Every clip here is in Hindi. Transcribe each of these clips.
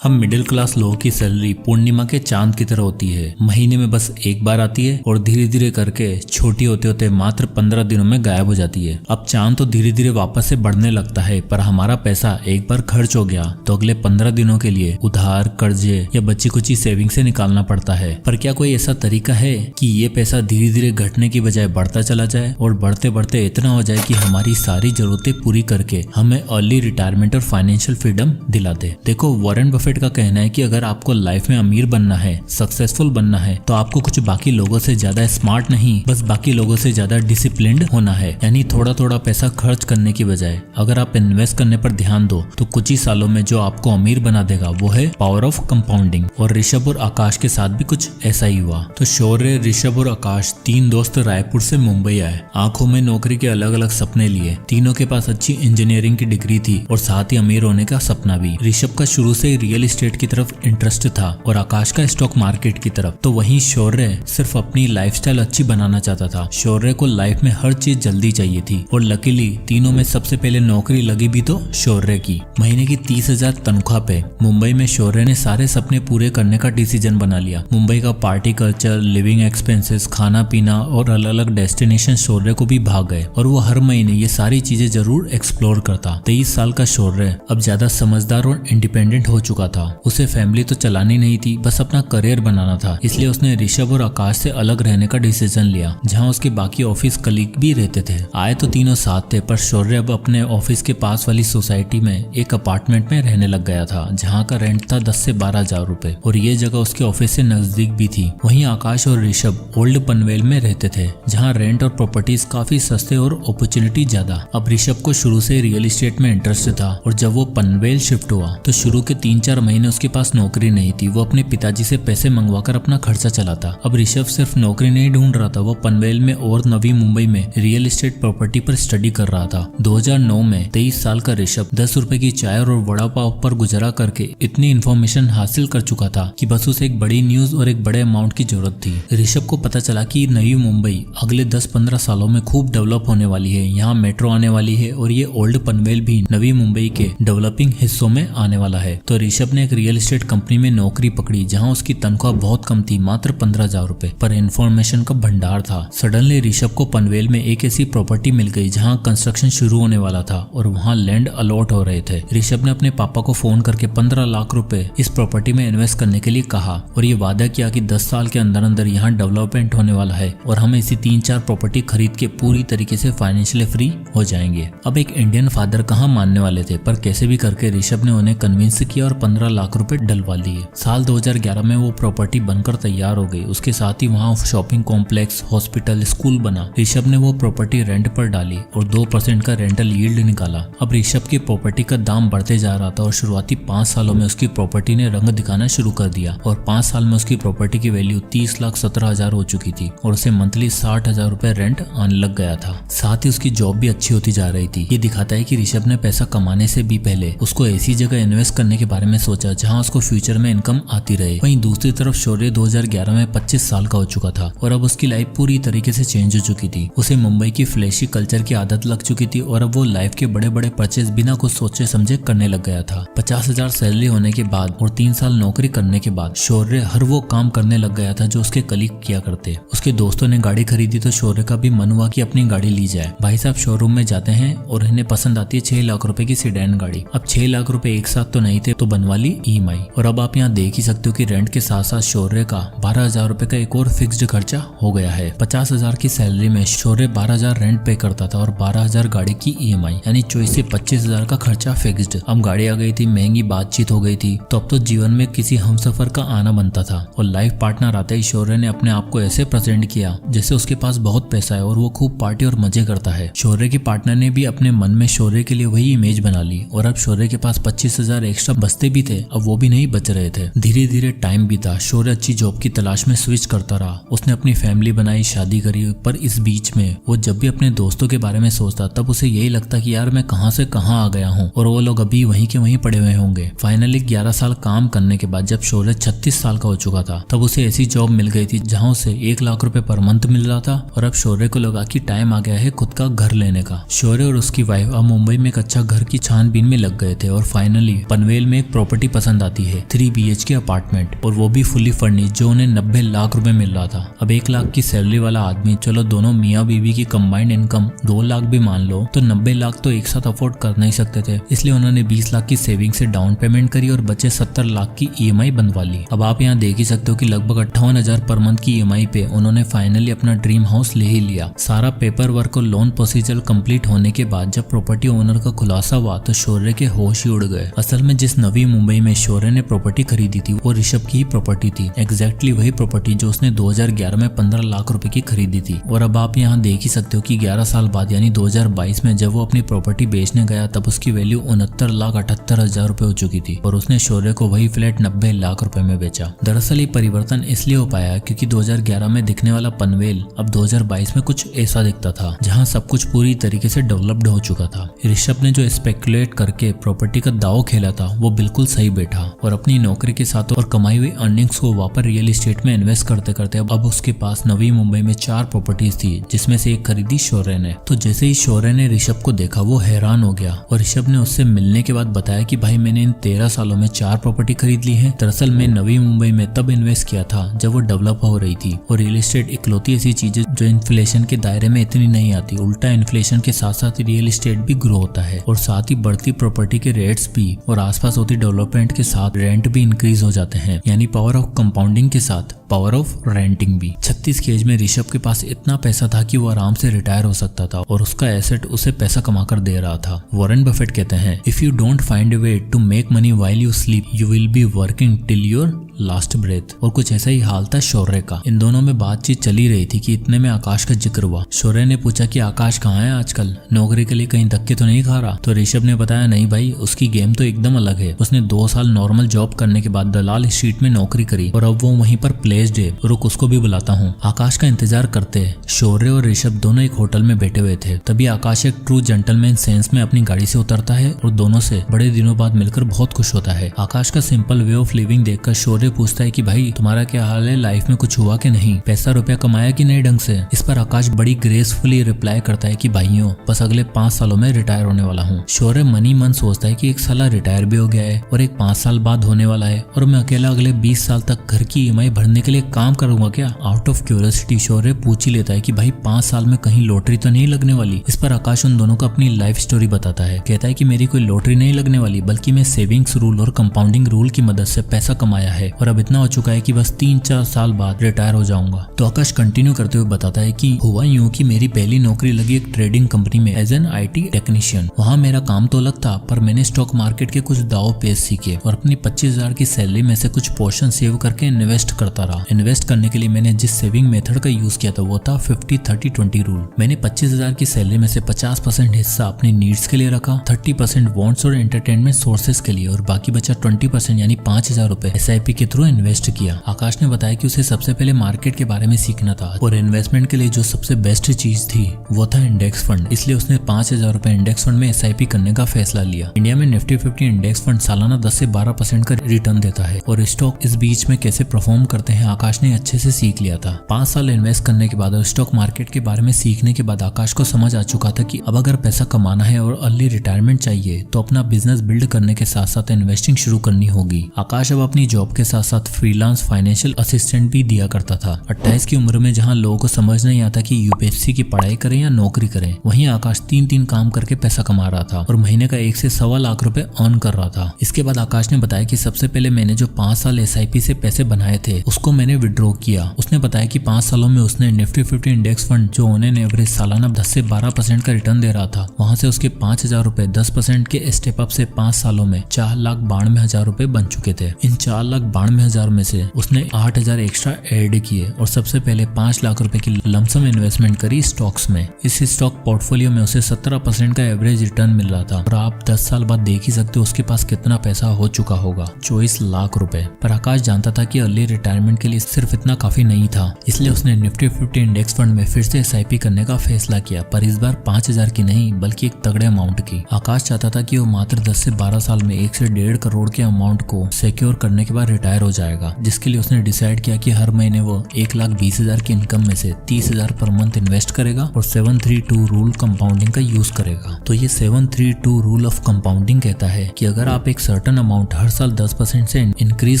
हम मिडिल क्लास लोगों की सैलरी पूर्णिमा के चांद की तरह होती है। महीने में बस एक बार आती है और धीरे धीरे करके छोटी होते होते मात्र 15 दिनों में गायब हो जाती है। अब चांद तो धीरे धीरे वापस से बढ़ने लगता है, पर हमारा पैसा एक बार खर्च हो गया तो अगले 15 दिनों के लिए उधार, कर्जे या बची कुची सेविंग से निकालना पड़ता है। पर क्या कोई ऐसा तरीका है कि ये पैसा धीरे धीरे घटने की बजाय बढ़ता चला जाए और बढ़ते बढ़ते इतना हो जाए कि हमारी सारी जरूरतें पूरी करके हमें अर्ली रिटायरमेंट और फाइनेंशियल फ्रीडम दिला दे। देखो, वॉरेन बफेट का कहना है कि अगर आपको लाइफ में अमीर बनना है, सक्सेसफुल बनना है, तो आपको कुछ बाकी लोगों से ज्यादा स्मार्ट नहीं, बस बाकी लोगों से ज्यादा डिसिप्लिन्ड होना है। यानी थोड़ा थोड़ा पैसा खर्च करने की बजाय अगर आप इन्वेस्ट करने पर ध्यान दो तो कुछ ही सालों में जो आपको अमीर बना देगा वो है पावर ऑफ कंपाउंडिंग। और ऋषभ और आकाश के साथ भी कुछ ऐसा ही हुआ। तो शौर्य, ऋषभ और आकाश तीन दोस्त रायपुर से मुंबई आए। आंखों में नौकरी के अलग अलग सपने लिए। तीनों के पास अच्छी इंजीनियरिंग की डिग्री थी और साथ ही अमीर होने का सपना भी। ऋषभ का शुरू से रियल एस्टेट की तरफ इंटरेस्ट था और आकाश का स्टॉक मार्केट की तरफ। तो वहीं शौर्य सिर्फ अपनी लाइफस्टाइल अच्छी बनाना चाहता था। शौर्य को लाइफ में हर चीज जल्दी चाहिए थी और लकीली तीनों में सबसे पहले नौकरी लगी भी तो शौर्य की। महीने की 30,000 तनख्वाह पे मुंबई में शौर्य ने सारे सपने पूरे करने का डिसीजन बना लिया। मुंबई का पार्टी कल्चर, लिविंग एक्सपेंसेस, खाना पीना और अलग अलग डेस्टिनेशन शौर्य को भी भाग गए और वो हर महीने ये सारी चीजें जरूर एक्सप्लोर करता। 23 साल का शौर्य अब ज्यादा समझदार और इंडिपेंडेंट हो चुका था। उसे फैमिली तो चलानी नहीं थी, बस अपना करियर बनाना था। इसलिए उसने ऋषभ और आकाश से अलग रहने का डिसीजन लिया, जहां उसके बाकी ऑफिस कलीग भी रहते थे। आए तो तीनों साथ थे, पर शौर्य अब अपने ऑफिस के पास वाली सोसाइटी में एक अपार्टमेंट में रहने लग गया था, जहां का रेंट था 10 से 12 हजार रुपए और ये जगह उसके ऑफिस से नजदीक भी थी। वहीं आकाश और ऋषभ ओल्ड पनवेल में रहते थे, जहाँ रेंट और प्रॉपर्टीज काफी सस्ते और अपॉर्चुनिटी ज्यादा। अब ऋषभ को शुरू से रियल एस्टेट में इंटरेस्ट था और जब वो पनवेल शिफ्ट हुआ तो शुरू के 3-4 महीने उसके पास नौकरी नहीं थी। वो अपने पिताजी से पैसे मंगवाकर अपना खर्चा चलाता। अब ऋषभ सिर्फ नौकरी नहीं ढूंढ रहा था, वो पनवेल में और नवी मुंबई में रियल एस्टेट प्रॉपर्टी पर स्टडी कर रहा था। 2009 में 23 साल का ऋषभ 10 रुपए की चाय और वड़ा पाव पर गुजारा करके इतनी इन्फॉर्मेशन हासिल कर चुका था कि बस उसे एक बड़ी न्यूज और एक बड़े अमाउंट की जरूरत थी। ऋषभ को पता चला कि नई मुंबई अगले 10-15 सालों में खूब डेवलप होने वाली है। यहाँ मेट्रो आने वाली है और ये ओल्ड पनवेल भी नवी मुंबई के डेवलपिंग हिस्सों में आने वाला है। तो ऋषभ ने एक रियल एस्टेट कंपनी में नौकरी पकड़ी, जहां उसकी तनख्वाह बहुत कम थी, मात्र 15,000 रुपए, पर इन्फॉर्मेशन का भंडार था। सडनली ऋषभ को पनवेल में एक ऐसी प्रॉपर्टी मिल गई जहां कंस्ट्रक्शन शुरू होने वाला था और वहां लैंड अलॉट हो रहे थे। ऋषभ ने अपने पापा को फोन करके 15 लाख रुपए इस प्रॉपर्टी में इन्वेस्ट करने के लिए कहा और ये वादा किया कि 10 साल के अंदर अंदर यहाँ डेवलपमेंट होने वाला है और हम इसी 3-4 प्रॉपर्टी खरीद के पूरी तरीके से फाइनेंशियली फ्री हो जाएंगे। अब एक इंडियन फादर कहाँ मानने वाले थे, पर कैसे भी करके ऋषभ ने उन्हें कन्विंस किया और 15 लाख रुपए डलवा लिए। साल 2011 में वो प्रॉपर्टी बनकर तैयार हो गई। उसके साथ ही वहाँ शॉपिंग कॉम्प्लेक्स, हॉस्पिटल, स्कूल बना। ऋषभ ने वो प्रॉपर्टी रेंट पर डाली और 2% का रेंटल यील्ड निकाला। अब ऋषभ की प्रॉपर्टी का दाम बढ़ते जा रहा था और शुरुआती 5 सालों में उसकी प्रॉपर्टी ने रंग दिखाना शुरू कर दिया और 5 साल में उसकी प्रॉपर्टी की वैल्यू 30,17,000 हो चुकी थी और उसे मंथली 60,000 रुपए रेंट आने लग गया था। साथ ही उसकी जॉब भी अच्छी होती जा रही थी। ये दिखाता है कि ऋषभ ने पैसा कमाने से भी पहले उसको ऐसी जगह इन्वेस्ट करने के बारे में सोचा जहां उसको फ्यूचर में इनकम आती रहे। वहीं दूसरी तरफ शौर्य 2011 में 25 साल का हो चुका था और अब उसकी लाइफ पूरी तरीके से चेंज हो चुकी थी। उसे मुंबई की फ्लैशी कल्चर की आदत लग चुकी थी और अब वो लाइफ के बड़े बड़े परचेज बिना कुछ सोचे समझे करने लग गया था। 50,000 सैलरी होने के बाद और 3 साल नौकरी करने के बाद शौर्य हर वो काम करने लग गया था जो उसके कलीग किया करते। उसके दोस्तों ने गाड़ी खरीदी तो शौर्य का भी मन हुआ कि अपनी गाड़ी ली जाए। भाई साहब शोरूम में जाते हैं और इन्हें पसंद आती है 6 लाख रुपए की सेडान गाड़ी। अब 6 लाख रुपए एक साथ तो नहीं थे, तो बनवा ली EMI। और अब आप यहाँ देख ही सकते हो कि रेंट के साथ साथ शौर्य का 12,000 रुपए का एक और फिक्स्ड खर्चा हो गया है। 50,000 की सैलरी में शौर्य 12,000 रेंट पे करता था और 12,000 गाड़ी की EMI, यानी 24 से 25,000 का खर्चा फिक्स्ड। अब गाड़ी आ गई थी, महंगी बातचीत हो गई थी, तो अब तो जीवन में किसी हमसफर का आना बनता था। और लाइफ पार्टनर आते ही शौर्य ने अपने आप को ऐसे प्रेजेंट किया जैसे उसके पास बहुत पैसा है और वो खूब पार्टी और मजे करता है। शौर्य के पार्टनर ने भी अपने मन में शौर्य के लिए वही इमेज बना ली और अब शौर्य के पास 25,000 एक्स्ट्रा बचते भी थे, अब वो भी नहीं बच रहे थे। धीरे धीरे टाइम बीता। शौर्य अच्छी जॉब की तलाश में स्विच करता रहा। उसने अपनी फैमिली बनाई, शादी करी, पर इस बीच में वो जब भी अपने दोस्तों के बारे में सोचता तब उसे यही लगता कि यार मैं कहां से कहां आ गया हूं और वो लोग अभी वहीं के वहीं पड़े हुए होंगे। फाइनली 11 साल काम करने के बाद जब शौर्य 36 साल का हो चुका था तब उसे ऐसी जॉब मिल गई थी जहां उसे 1 लाख रुपए पर मंथ मिल रहा था और अब शौर्य को लगा कि टाइम आ गया है खुद का घर लेने का। शौर्य और उसकी वाइफ अब मुंबई में एक अच्छा घर की छानबीन में लग गए थे और फाइनली पनवेल में एक प्रॉपर्टी पसंद आती है, 3 BHK अपार्टमेंट, और वो भी फुली फर्निश्ड, जो उन्हें 90 लाख रुपए मिल रहा था। अब 1 लाख की सैलरी वाला आदमी, चलो दोनों मियाँ बीवी की कंबाइंड इनकम 2 लाख भी मान लो, तो 90 लाख तो एक साथ अफोर्ड कर नहीं सकते थे। इसलिए उन्होंने 20 लाख की सेविंग से डाउन पेमेंट करी और बचे 70 लाख की EMI बनवा ली। अब आप यहाँ देख ही सकते हो कि लगभग 58,000 पर मंथ की EMI पे उन्होंने फाइनली अपना ड्रीम हाउस ले ही लिया। सारा पेपर वर्क और लोन प्रोसीजर कंप्लीट होने के बाद जब प्रॉपर्टी ओनर का खुलासा हुआ तो शौर्य के होश ही उड़ गए। असल में जिस नवी मुंबई में शौर्य ने प्रॉपर्टी खरीदी थी वो ऋषभ की ही प्रॉपर्टी थी, एग्जैक्टली वही प्रॉपर्टी जो उसने 2011 में 15 लाख रुपए की खरीदी थी। और अब आप यहाँ देख ही सकते हो कि 11 साल बाद यानी 2022 में जब वो अपनी प्रॉपर्टी बेचने गया तब उसकी वैल्यू 69,78,000 रुपए हो चुकी थी और उसने शौर्य को वही फ्लैट 90 लाख रुपए में बेचा। दरअसल ये परिवर्तन इसलिए हो पाया क्योंकि 2011 में दिखने वाला पनवेल अब 2022 में कुछ ऐसा दिखता था, जहाँ सब कुछ पूरी तरीके से डेवलप्ड हो चुका था। ऋषभ ने जो स्पेकुलेट करके प्रॉपर्टी का दाव खेला था वो बिल्कुल सही बैठा और अपनी नौकरी के साथ और कमाई हुई अर्निंग्स को वापस रियल एस्टेट में इन्वेस्ट करते करते अब उसके पास नवी मुंबई में 4 प्रॉपर्टीज थी, जिसमें से एक खरीदी शौर्य ने। तो जैसे ही शौर्य ने ऋषभ को देखा वो हैरान हो गया और ऋषभ ने उससे मिलने के बाद बताया कि भाई मैंने इन 13 सालों में 4 प्रॉपर्टी खरीद ली है। दरअसल मैं नवी मुंबई में तब इन्वेस्ट किया था जब वो डेवलप हो रही थी और रियल एस्टेट इकलौती ऐसी चीज है जो इन्फ्लेशन के दायरे में इतनी नहीं आती। उल्टा इन्फ्लेशन के साथ साथ रियल एस्टेट भी ग्रो होता है और साथ ही बढ़ती प्रॉपर्टी के रेट्स भी और आसपास होती डेवलपमेंट के साथ रेंट भी इंक्रीज हो जाते हैं, यानी पावर ऑफ कंपाउंडिंग के साथ पावर ऑफ रेंटिंग भी। 36 की एज में ऋषभ के पास इतना पैसा था कि वो आराम से रिटायर हो सकता था और उसका एसेट उसे पैसा कमाकर दे रहा था। वॉरेन बफेट कहते हैं, if you don't find a way to make money while you sleep you will be working till your last breath. और कुछ ऐसा ही हाल था शौर्य का। इन दोनों में बातचीत चली रही थी कि इतने में आकाश का जिक्र हुआ। शौर्य ने पूछा कि आकाश कहाँ है आजकल, नौकरी के लिए कहीं धक्के तो नहीं खा रहा? तो ऋषभ ने बताया, नहीं भाई, उसकी गेम तो एकदम अलग है। उसने 2 साल नॉर्मल जॉब करने के बाद दलाल स्ट्रीट में नौकरी करी और अब वो वहीं पर प्लेस्ड है। रुक, उसको भी बुलाता हूँ। आकाश का इंतजार करते शौर्य और ऋषभ दोनों एक होटल में बैठे हुए थे। तभी आकाश एक ट्रू जेंटलमैन सेंस में अपनी गाड़ी से उतरता है और दोनों से बड़े दिनों बाद मिलकर बहुत खुश होता है। आकाश का सिंपल वे ऑफ लिविंग देखकर शौर्य पूछता है कि भाई तुम्हारा क्या हाल है, लाइफ में कुछ हुआ कि नहीं, पैसा रुपया कमाया कि नहीं ढंग से? इस पर आकाश बड़ी ग्रेसफुली रिप्लाई करता है कि भाइयों बस अगले 5 सालों में रिटायर होने वाला हूँ। शौर्य मनी मन सोचता है कि एक साला रिटायर भी हो गया है और एक 5 साल बाद होने वाला है और मैं अकेला अगले 20 साल तक घर की EMI भरने के लिए काम करूंगा क्या? आउट ऑफ क्यूरियोसिटी शौर्य पूछ ही लेता है कि भाई 5 साल में कहीं लॉटरी तो नहीं लगने वाली? इस पर आकाश उन दोनों को अपनी लाइफ स्टोरी बताता है। कहता है कि मेरी कोई लॉटरी नहीं लगने वाली, बल्कि मैं सेविंग्स रूल और कंपाउंडिंग रूल की मदद से पैसा कमाया है और अब इतना हो चुका है कि बस 3-4 साल बाद रिटायर हो जाऊंगा। तो आकाश कंटिन्यू करते हुए बताता है कि हुआ यूं कि मेरी पहली नौकरी लगी एक ट्रेडिंग कंपनी में एज एन IT टेक्नीशियन। वहाँ मेरा काम तो अलग था पर मैंने स्टॉक मार्केट के कुछ दाव पेच सीखे और अपनी 25,000 की सैलरी में से कुछ पोर्शन सेव करके इन्वेस्ट करता रहा। इन्वेस्ट करने के लिए मैंने जिस सेविंग मेथड का यूज किया था वो था 50-30-20 रूल। मैंने 25,000 की सैलरी में से 50% हिस्सा अपनी नीड्स के लिए रखा, 30% वॉन्ट्स और एंटरटेनमेंट सोर्सेज के लिए और बाकी बचा 20% यानी 5,000 रुपए SIP के थ्रू इन्वेस्ट किया। आकाश ने बताया कि उसे सबसे पहले मार्केट के बारे में सीखना था और इन्वेस्टमेंट के लिए जो सबसे बेस्ट चीज थी वो था इंडेक्स फंड। इसलिए उसने 5,000 रुपए इंडेक्स फंड में SIP करने का फैसला लिया। इंडिया में निफ्टी 50 इंडेक्स फंड सालाना 10 से 12% का रिटर्न देता है और स्टॉक इस बीच में कैसे परफॉर्म करते हैं आकाश ने अच्छे से सीख लिया था। 5 साल इन्वेस्ट करने के बाद और स्टॉक मार्केट के बारे में सीखने के बाद आकाश को समझ आ चुका था कि अब अगर पैसा कमाना है और अर्ली रिटायरमेंट चाहिए तो अपना बिजनेस बिल्ड करने के साथ साथ इन्वेस्टिंग शुरू करनी होगी। आकाश अब अपनी जॉब के साथ साथ फ्रीलांस फाइनेंशियल असिस्टेंट भी दिया करता था। 28 की उम्र में जहां लोगों को समझ नहीं आता कि UPSC की पढ़ाई करें या नौकरी करें, वहीं आकाश 3 काम करके पैसा कमा रहा था और महीने का 1 से सवा लाख रुपए अर्न कर रहा था। इसके बाद आकाश ने बताया कि सबसे पहले मैंने जो 5 साल SIP से पैसे बनाए थे उसको मैंने विड्रॉ किया। उसने बताया कि 5 सालों में उसने निफ्टी 50 इंडेक्स फंड जो उन्हें एवरेज सालाना 10 से 12% का रिटर्न दे रहा था, वहां से उसके 5,000 रुपए 10% के स्टेप अप से 5 सालों में 4,92,000 रुपए बन चुके थे। इन 4,92,000 में से उसने 8,000 एक्स्ट्रा ऐड किए और सबसे पहले 5 लाख रुपए की लमसम इन्वेस्टमेंट करी स्टॉक्स में। इस स्टॉक पोर्टफोलियो में उसे 17% का एवरेज रिटर्न मिल रहा था और आप 10 साल बाद देख ही सकते हो उसके पास कितना पैसा हो चुका होगा, 24 लाख रुपए। पर आकाश जानता था कि अर्ली रिटायरमेंट के लिए सिर्फ इतना काफी नहीं था, इसलिए उसने निफ्टी 50 इंडेक्स फंड में फिर से SIP करने का फैसला किया, पर इस बार 5,000 की नहीं बल्कि एक तगड़े अमाउंट की। आकाश चाहता था कि वो मात्र 10 से 12 साल में 1 से 1.5 करोड़ के अमाउंट को सिक्योर करने के बाद रिटायर हो जाएगा, जिसके लिए उसने डिसाइड किया कि हर महीने वो 1,20,000 की इनकम में से 30,000 पर मंथ इन्वेस्ट करेगा और 732 रूल कंपाउंडिंग का यूज करेगा। तो ये 732 रूल ऑफ कंपाउंडिंग कहता है कि अगर आप एक सर्टेन अमाउंट हर साल 10% से इंक्रीज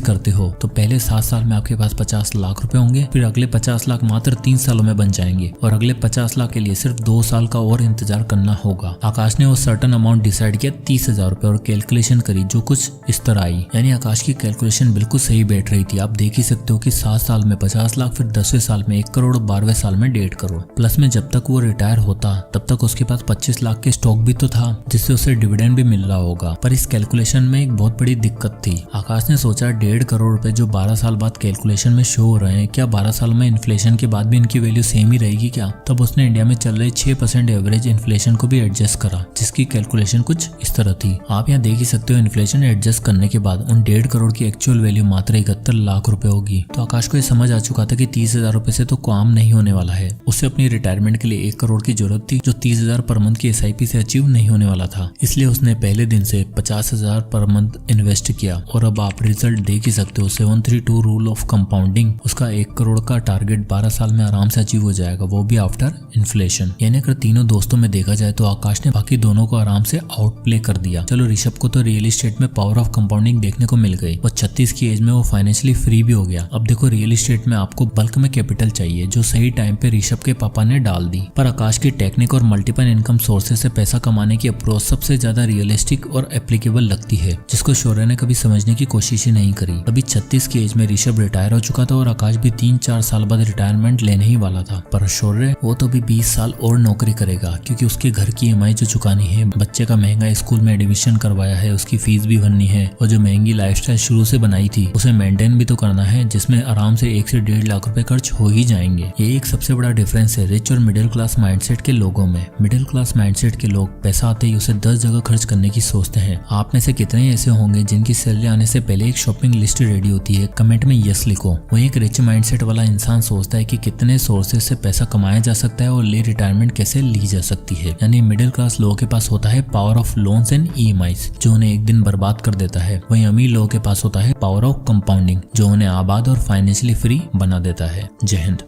करते हो तो पहले 7 साल में आपके पास 50 लाख रुपए होंगे, फिर अगले 50 लाख मात्र 3 सालों में बन जाएंगे और अगले 50 लाख के लिए सिर्फ 2 साल का और इंतजार करना होगा। आकाश ने वो सर्टेन अमाउंट डिसाइड किया 30,000 रुपए और कैलकुलेशन करी जो कुछ इस तरह आई। यानी आकाश की कैलकुलेशन बिल्कुल सही बैठ रही थी। आप देख ही सकते हो कि 7 साल में 50 लाख, फिर 10वें साल में 1 करोड़, 12वें साल में 1.5 करोड़। प्लस में जब तक वो रिटायर होता तब तक उसके पास 25 लाख के स्टॉक भी तो था जिससे उसे डिविडेंड भी मिल रहा होगा। पर इस कैलकुलेशन में एक बहुत बड़ी दिक्कत थी। आकाश ने सोचा 1.5 करोड़ रुपए जो 12 साल बाद कैलकुलेशन में शो हो रहे हैं, क्या 12 साल में इन्फ्लेशन के बाद भी इनकी वैल्यू सेम ही रहेगी क्या? तब उसने इंडिया में चल रही 6% एवरेज इन्फ्लेशन को भी एडजस्ट करा, जिसकी कैलकुलेशन कुछ इस तरह थी। आप यहाँ देख ही सकते हो इन्फ्लेशन एडजस्ट करने के बाद उन 1.5 करोड़ की एक्चुअल वैल्यू मात्र 71 लाख रुपए होगी। तो आकाश को ये समझ आ चुका था कि 30,000 रुपए से तो काम नहीं होने वाला है। उससे अपनी रिटायरमेंट के लिए 1 करोड़ की जरूरत थी जो 30,000 पर मंथ की SIP से अचीव नहीं होने वाला था। इसलिए उसने पहले दिन से 50,000 पर मंथ इन्वेस्ट किया और अब आप रिजल्ट देख ही सकते हो। 732 रूल ऑफ कंपाउंडिंग, उसका 1 करोड़ का टारगेट 12 साल में आराम से अचीव हो जाएगा, वो भी आफ्टर इन्फ्लेशन। यानी अगर तीनों दोस्तों में देखा जाए तो आकाश ने बाकी दोनों को आराम से आउट प्ले कर दिया। चलो ऋषभ को तो रियल एस्टेट में पावर ऑफ कंपाउंडिंग देखने को मिल गई और 36 की एज में वो फाइनेंशियली फ्री भी हो गया। अब देखो रियल एस्टेट में आपको बल्क में कैपिटल चाहिए जो सही टाइम पे ऋषभ के पापा ने डाल दी। पर आकाश की टेक्निक और मल्टीपल इनकम सोर्सेज से पैसा कमाने की अप्रोच सबसे ज्यादा रियलिस्टिक और एप्लीकेबल लगती है, जिसको शौर्य ने कभी समझने की कोशिश ही नहीं करी। अभी 36 की एज में ऋषभ रिटायर हो चुका था और आकाश भी 3-4 साल बाद रिटायरमेंट लेने ही वाला था। पर शौर्य वो तो भी 20 साल और नौकरी करेगा क्योंकि उसके घर की EMI जो चुकानी है, बच्चे का महंगा स्कूल में एडमिशन करवाया है, उसकी फीस भी भरनी है और जो महंगी लाइफस्टाइल शुरू से बनाई थी उसे मेंटेन भी तो करना है, जिसमें आराम से 1 से 1.5 लाख रुपए खर्च हो ही जाएंगे। ये एक सबसे बड़ा डिफरेंस है रिच और मिडिल क्लास माइंडसेट के लोगों में। मिडिल क्लास माइंडसेट के लोग पैसा आते ही उसे 10 जगह खर्च करने की सोचते हैं। आप में से कितने ऐसे होंगे जिनकी सैलरी आने से पहले एक शॉपिंग लिस्ट रेडी होती है? कमेंट में यस लिखो। वही एक रिच माइंडसेट वाला इंसान सोचता है कि कितने सोर्सेज से पैसा कमाया जा सकता है और ले रिटायरमेंट कैसे ली जा सकती है। यानी मिडिल क्लास लोगों के पास होता है power of loans and EMIs जो उन्हें एक दिन बर्बाद कर देता है। वहीं अमीर लोगों के पास होता है पावर ऑफ कंपाउंडिंग जो उन्हें आबाद और फाइनेंशियली फ्री बना देता है। जय हिंद।